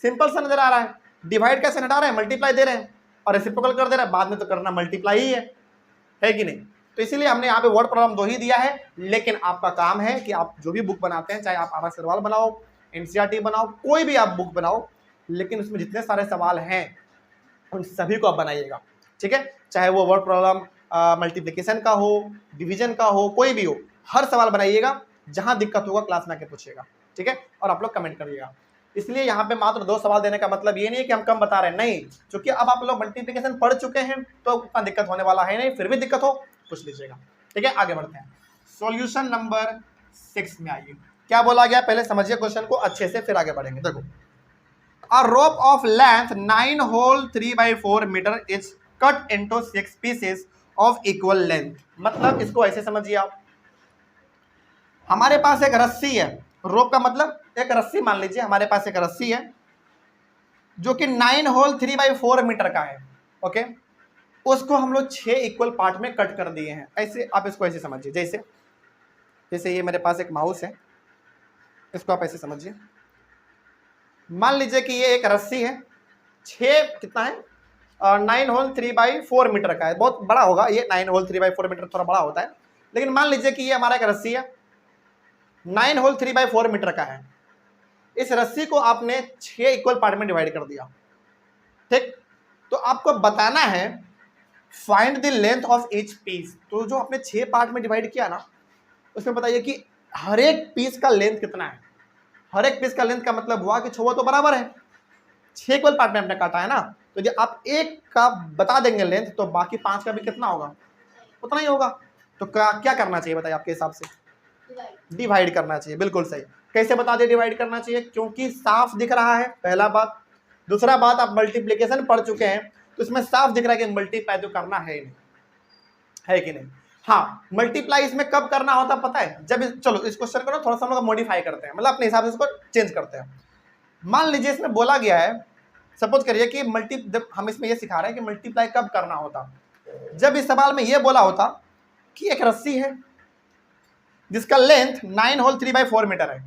सिंपल सा नजर आ रहा है, डिवाइड कैसे हटा रहे हैं, मल्टीप्लाई दे रहे हैं, और रेसिप्रोकल कर दे रहे हैं, बाद में तो करना मल्टीप्लाई ही है कि नहीं? तो इसीलिए हमने यहाँ पे वर्ड प्रॉब्लम 2 ही दिया है, लेकिन आपका काम है कि आप जो भी बुक बनाते हैं, चाहे आप आर अग्रवाल बनाओ, एनसीईआरटी बनाओ, कोई भी आप बुक बनाओ, लेकिन उसमें जितने सारे सवाल हैं उन सभी को आप बनाइएगा। ठीक है, चाहे वो वर्ड प्रॉब्लम मल्टीप्लिकेशन का हो, डिवीजन का हो, कोई भी हो, हर सवाल बनाइएगा। जहां दिक्कत होगा क्लास में आके पूछिएगा। ठीक है, और आप लोग कमेंट करिएगा। इसलिए यहाँ पे मात्र 2 सवाल देने का मतलब ये नहीं है कि हम कम बता रहे हैं, नहीं, क्योंकि अब आप लोग मल्टीप्लिकेशन पढ़ चुके हैं तो उतना दिक्कत होने वाला है नहीं, फिर भी दिक्कत हो पूछ लीजिएगा। ठीक है, आगे बढ़ते हैं। सॉल्यूशन नंबर 6 में आइए, क्या बोला गया पहले समझिए क्वेश्चन को अच्छे से, फिर आगे बढ़ेंगे। देखो, a rope of length 9 whole 3/4 metre is cut into 6 pieces of equal length. मतलब इसको ऐसे समझिए आप, हमारे पास एक रस्सी है, रोप का मतलब एक रस्सी मान लीजिए, हमारे पास एक रस्सी है जो कि 9 होल 3/4 मीटर का है। ओके, उसको हम लोग 6 इक्वल पार्ट में कट कर दिए हैं। ऐसे आप इसको ऐसे समझिए, जैसे जैसे ये मेरे पास एक माउस है, इसको आप ऐसे समझिए। मान लीजिए कि ये एक रस्सी है, 6 कितना है 9 होल 3/4 मीटर का है, बहुत बड़ा होगा ये, 9 होल 3/4 मीटर थोड़ा बड़ा होता है, लेकिन मान लीजिए कि ये हमारा एक रस्सी है 9 होल 3/4 मीटर का है। इस रस्सी को आपने 6 इक्वल पार्ट में डिवाइड कर दिया। ठीक, तो आपको बताना है find the length of each piece. तो जो आपने 6 पार्ट में डिवाइड किया ना, उसमें बताइए कि हर एक पीस का लेंथ कितना है। हर एक पीस का लेंथ का मतलब हुआ कि 6 तो बराबर है, 6 इक्वल पार्ट में आपने काटा है ना, तो जब आप एक का बता देंगे लेंथ तो बाकी 5 का भी कितना होगा, उतना ही होगा। तो क्या करना चाहिए बताइए आपके हिसाब से, डिवाइड करना चाहिए। बिल्कुल सही। कैसे बता दिए डिवाइड करना चाहिए, क्योंकि साफ दिख रहा है, पहला बात। दूसरा बात, आप मल्टीप्लिकेशन पढ़ चुके हैं तो इसमें साफ दिख रहा है कि मल्टीप्लाई तो करना है ही नहीं, है कि नहीं। हाँ, मल्टीप्लाई इसमें कब करना होता पता है, जब चलो इस क्वेश्चन को ना थोड़ा सा हम लोग मॉडिफाई करते हैं, मतलब अपने हिसाब से इसको चेंज करते हैं। मान लीजिए इसमें बोला गया है, सपोज करिए कि हम इसमें ये सिखा रहे हैं कि मल्टीप्लाई कब करना होता, जब इस सवाल में ये बोला होता कि एक रस्सी है जिसका लेंथ 9 होल 3/4 मीटर है,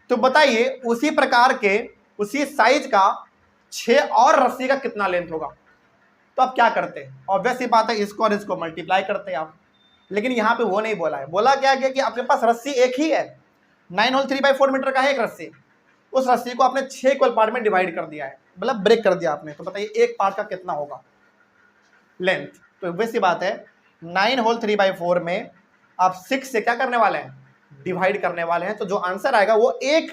तो बताइए उसी प्रकार के उसी साइज का 6 और रस्सी का कितना लेंथ होगा। तो आप क्या करते हैं, ऑब्वियस सी बात है, इसको और इसको मल्टीप्लाई करते हैं आप। लेकिन यहाँ पे वो नहीं बोला है, बोला क्या गया कि आपके पास रस्सी एक ही है, 9 होल 3/4 मीटर का है एक रस्सी, उस रस्सी को आपने 6 इक्वल पार्ट में डिवाइड कर दिया है, मतलब ब्रेक कर दिया आपने। तो बताइए एक पार्ट का कितना होगा लेंथ। तो ऑब्वियस सी बात है 9 होल 3/4 में आप 6 से क्या करने वाले हैं, डिवाइड करने वाले हैं। तो जो आंसर आएगा वो एक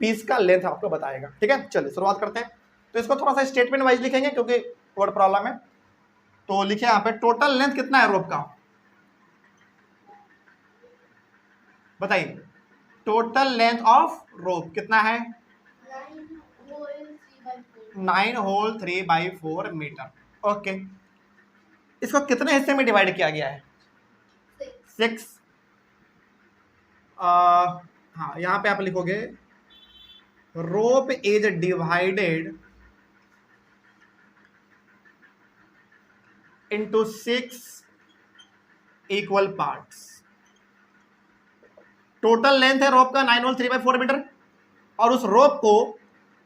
पीस का लेंथ आपको बताएगा। ठीक है, चलिए शुरुआत करते हैं। तो इसको थोड़ा सा स्टेटमेंट वाइज लिखेंगे क्योंकि वर्ड प्रॉब्लम है। तो लिखे यहाँ पे टोटल लेंथ कितना है रोप का, बताइए टोटल लेंथ ऑफ रोप कितना है, 9 होल 3/4 मीटर। ओके, इसको कितने हिस्से में डिवाइड किया गया है, 6। हाँ, यहाँ पे आप लिखोगे rope is divided into 6 equal parts. Total length है रोप का 9 होल 3/4 मीटर, और उस रोप को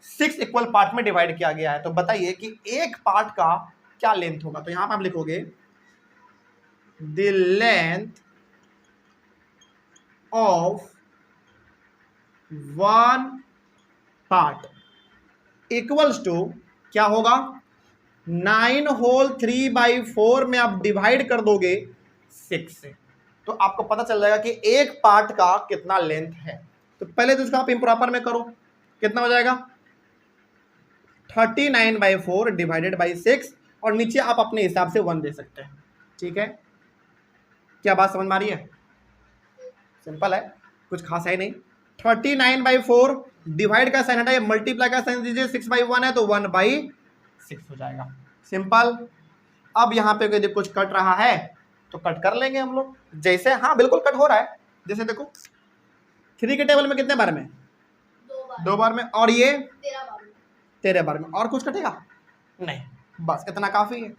6 इक्वल पार्ट में डिवाइड किया गया है। तो बताइए कि एक पार्ट का क्या लेंथ होगा। तो यहां पर आप लिखोगे the length of one part equals to क्या होगा, 9 होल 3/4 में आप डिवाइड कर दोगे 6 से, तो आपको पता चल जाएगा कि एक पार्ट का कितना लेंथ है। तो पहले तो इसको आप इम्प्रॉपर में करो, कितना हो जाएगा 39/4 डिवाइडेड बाई 6, और नीचे आप अपने हिसाब से 1 दे सकते हैं। ठीक है, क्या बात समझ में आ रही है, सिंपल है, कुछ खास है नहीं। 39/4 डिवाइड का साइन हटाइए, मल्टीप्लाई का साइन दीजिए, 6/1 है तो 1/6 हो जाएगा, सिंपल। अब यहाँ पे यदि कुछ कट रहा है तो कट कर लेंगे हम लोग, जैसे हाँ बिल्कुल कट हो रहा है। जैसे देखो 3 के टेबल में कितने बार में, 2 बार में, और ये 13 बार में। और कुछ कटेगा नहीं, बस इतना काफी है।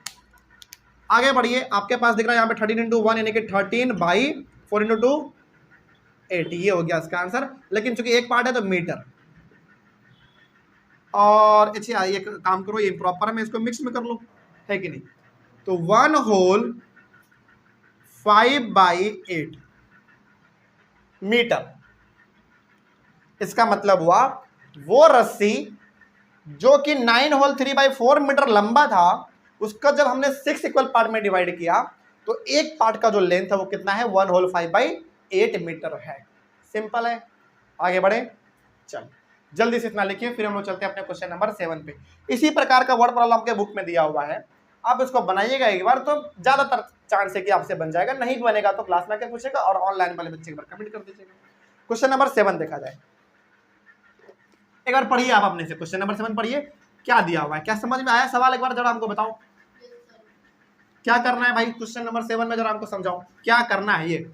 आगे बढ़िए, आपके पास दिख रहा है यहाँ पे 13 × 1 यानी कि 13/4 × 2 8, ये हो गया इसका आंसर। लेकिन चूंकि एक पार्ट है तो मीटर, और अच्छा ये काम करो, ये प्रॉपर में इसको मिक्स में कर लो, है कि नहीं। तो 1 होल 5/8 मीटर, इसका मतलब हुआ वो रस्सी जो कि 9 होल 3/4 मीटर लंबा था, उसका जब हमने 6 इक्वल पार्ट में डिवाइड किया तो एक पार्ट का जो लेंथ है वो कितना है, 1 होल 5/8 मीटर है। सिंपल है। आगे बढ़े, चल जल्दी से इतना लिखिए, फिर हम लोग चलते हैं अपने क्वेश्चन नंबर 7 पे। इसी प्रकार का वर्ड प्रॉब्लम आपके बुक में दिया हुआ है, आप इसको बनाइएगा एक बार तो ज्यादातर चांस है कि आपसे बन जाएगा, नहीं भी बनेगा तो क्लास में आके पूछेगा और ऑनलाइन वाले बच्चे एक बार कमेंट कर दीजिएगा। क्वेश्चन नंबर 7 देखा जाए, एक बार पढ़िए आप अपने से, क्वेश्चन नंबर 7 पढ़िए, क्या दिया हुआ है, क्या समझ में आया सवाल, एक बार जरा हमको बताओ क्या करना है भाई। क्वेश्चन नंबर 7 में जरा हमको समझाओ क्या करना है ये।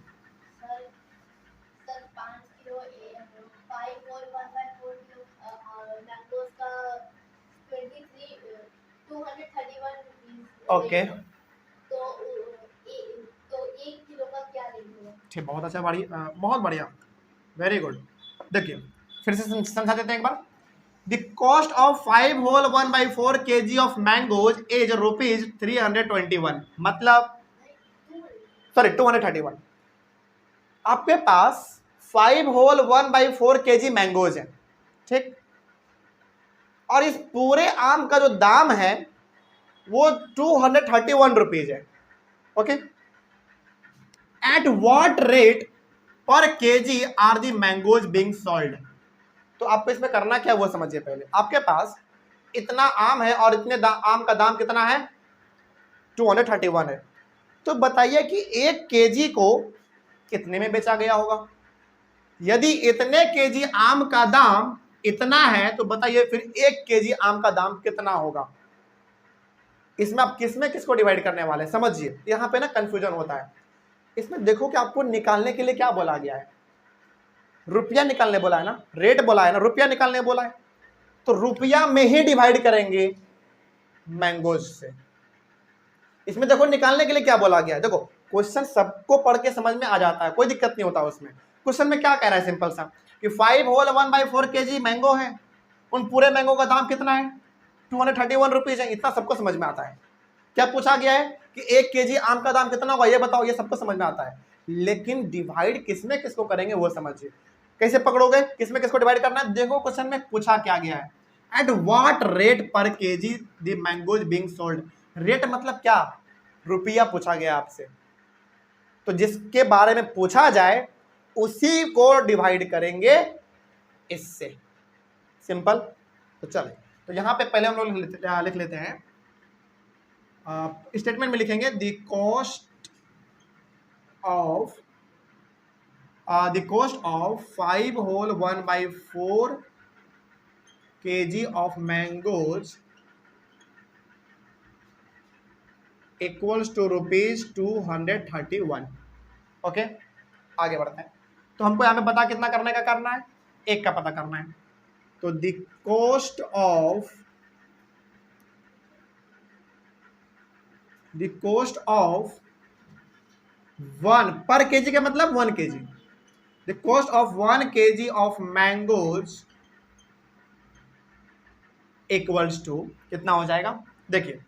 ओके ठीक, बहुत अच्छा, बहुत बढ़िया, वेरी गुड। देखिए फिर से समझा देते हैं एक बार। The cost of 5 whole 1/4 kg of mangoes is ₹321, मतलब सॉरी 231। आपके पास 5 होल 1/4 kg मैंगोज है, ठीक, और इस पूरे आम का जो दाम है वो 231 रुपीज है। ओके, एट व्हाट रेट पर KG are the mangoes being sold. तो आपको इसमें करना क्या वो समझिए पहले। आपके पास इतना आम है और इतने आम का दाम कितना है, 231 है। तो बताइए कि 1 केजी को कितने में बेचा गया होगा। यदि इतने केजी आम का दाम इतना है तो बताइए फिर 1 केजी आम का दाम कितना होगा। इसमें आप किसमें किसको डिवाइड करने वाले, समझिए यहां पे ना कंफ्यूजन होता है। इसमें देखो कि आपको निकालने के लिए क्या बोला गया है, रुपया निकालने बोला है ना, रेट बोला है ना, रुपया निकालने बोला है, तो रुपया में ही डिवाइड करेंगे मैंगोज से। इसमें देखो निकालने के लिए क्या बोला गया है, देखो क्वेश्चन सबको पढ़ के समझ में आ जाता है, कोई दिक्कत नहीं होता उसमें। क्वेश्चन में क्या कह रहा है सिंपल सा कि 5 होल 1/4 kg मैंगो है, उन पूरे मैंगो का दाम कितना है, 231 रुपीज है, इतना सबको समझ में आता है। क्या पूछा गया है कि 1 केजी आम का दाम कितना होगा ये बताओ, ये सबको समझ में आता है, लेकिन डिवाइड किसमें किसको करेंगे वो समझिए। कैसे पकड़ोगे किसमें किसको डिवाइड करना है, देखो क्वेश्चन में पूछा क्या गया है, एट व्हाट रेट पर KG the mangoes being sold. Rate मतलब क्या, रुपया पूछा गया आपसे, तो जिसके बारे में पूछा जाए उसी को डिवाइड करेंगे इससे, सिंपल। तो चले, तो यहां पे पहले हम लोग लिख लेते हैं, स्टेटमेंट में लिखेंगे the cost of 5 whole 1/4 kg of mangoes equals to ₹231। Okay, आगे बढ़ते हैं। तो हमको यहाँ पे पता कितना करने का करना है, 1 का पता करना है। तो द कॉस्ट ऑफ 1 पर केजी का मतलब 1 kg, the cost of 1 kg of mangoes equals to कितना हो जाएगा। देखिए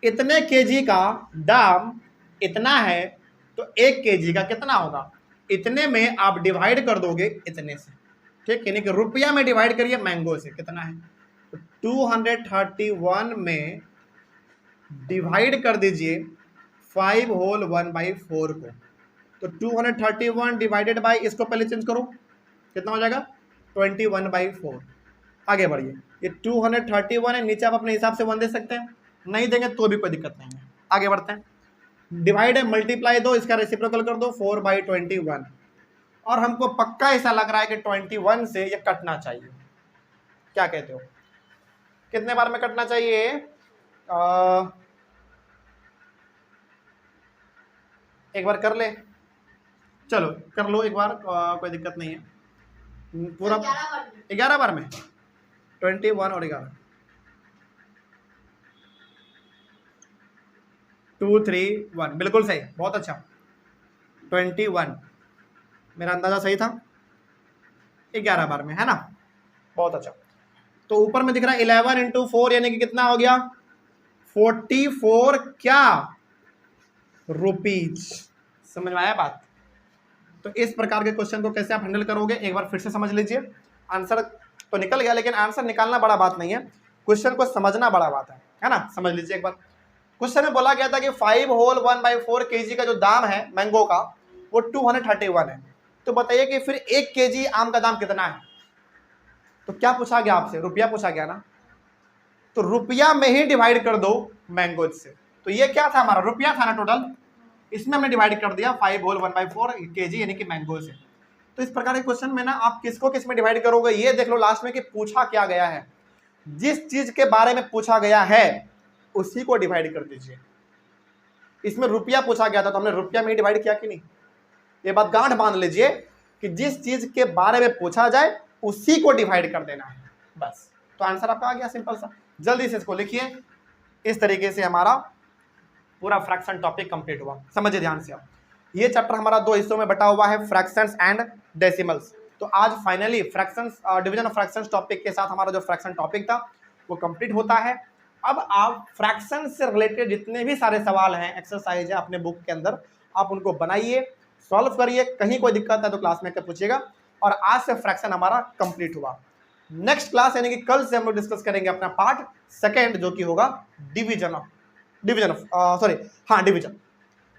इतने केजी का दाम इतना है तो 1 केजी का कितना होगा, इतने में आप डिवाइड कर दोगे इतने से, ठीक, यानी कि रुपया में डिवाइड करिए मैंगो से, कितना है तो 231 में डिवाइड कर दीजिए 5 होल 1/4 को, तो 231 डिवाइडेड बाई, इसको पहले चेंज करो, कितना हो जाएगा 21/4। आगे बढ़िए, ये 231 है, नीचे आप अपने हिसाब से 1 दे सकते हैं, नहीं देंगे तो भी कोई दिक्कत नहीं है। आगे बढ़ते हैं, डिवाइड है मल्टीप्लाई दो, इसका रेसिप्रोकल कर दो 4/21, और हमको पक्का ऐसा लग रहा है कि 21 से ये कटना चाहिए। क्या कहते हो, कितने बार में कटना चाहिए, एक बार कर ले, चलो कर लो एक बार, कोई दिक्कत नहीं है, पूरा 11 बार में 21 और 11, 2 3 1, बिल्कुल सही, बहुत अच्छा, 21, मेरा अंदाजा सही था, 11 बार में है ना, बहुत अच्छा। तो ऊपर में दिख रहा है 11 इंटू 4 यानी कि कितना हो गया 44 क्या रुपीज, समझ में आया बात। तो इस प्रकार के क्वेश्चन को कैसे आप हैंडल करोगे एक बार फिर से समझ लीजिए। आंसर तो निकल गया, लेकिन आंसर निकालना बड़ा बात नहीं है, क्वेश्चन को समझना बड़ा बात है ना। समझ लीजिए एक बार, क्वेश्चन में बोला गया था कि 5 होल 1/4 kg का जो दाम है मैंगो का वो 231 है, तो बताइए कि फिर 1 केजी आम का दाम कितना है? तो क्या पूछा गया आपसे? रुपया पूछा गया ना, तो रुपया में ही डिवाइड कर दो मैंगोज से। तो ये क्या था हमारा? रुपया था ना टोटल, इसमें हमने डिवाइड कर दिया 5 होल 1/4 केजी यानी कि मैंगो से। तो इस प्रकार के क्वेश्चन में ना आप किसको किस में डिवाइड करोगे ये देख लो लास्ट में कि पूछा क्या गया है। जिस चीज के बारे में पूछा गया है उसी को डिवाइड कर दीजिए। इसमें रुपया पूछा गया था तो हमने रुपया में ही डिवाइड किया कि नहीं? ये बात गांठ बांध लीजिए कि जिस चीज के बारे में पूछा जाए उसी को डिवाइड कर देना है, बस। तो आंसर आपका आ गया, सिंपल सा। जल्दी से इसको लिखिए। इस तरीके से हमारा पूरा फ्रैक्शन टॉपिक कंप्लीट हुआ। समझिए ध्यान से आप, ये चैप्टर हमारा 2 हिस्सों में बटा हुआ है, फ्रैक्शंस एंड डेसिमल्स। तो आज finally fractions, division of fractions topic के साथ हमारा जो फ्रैक्शन टॉपिक था वो कंप्लीट होता है। अब आप फ्रैक्शन से रिलेटेड जितने भी सारे सवाल हैं, एक्सरसाइज है अपने बुक के अंदर, आप उनको बनाइए, सॉल्व करिए। कहीं कोई दिक्कत है तो क्लास में पूछिएगा। और आज से फ्रैक्शन हमारा कंप्लीट हुआ। नेक्स्ट क्लास यानी कि कल से हम लोग डिस्कस करेंगे अपना पार्ट सेकेंड, जो कि होगा डिवीजन ऑफ डिवीजन।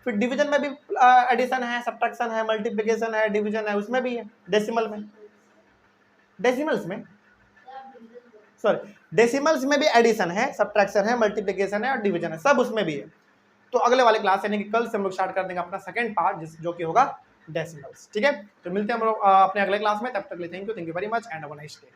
फिर डिवीजन में भी एडिशन है, सब्ट्रैक्शन है, मल्टीप्लिकेशन है, डिवीजन है, उसमें भी है। डेसिमल्स में भी एडिशन है, सब्ट्रैक्शन है, मल्टीप्लिकेशन है और डिवीजन है, सब उसमें भी है। तो अगले वाले क्लास यानी कि कल से हम लोग स्टार्ट कर देंगे अपना सेकंड पार्ट, जो कि होगा डेसिमल्स। ठीक है, तो मिलते हैं हम लोग अपने अगले क्लास में। तब तक के लिए thank you very much and have a nice day.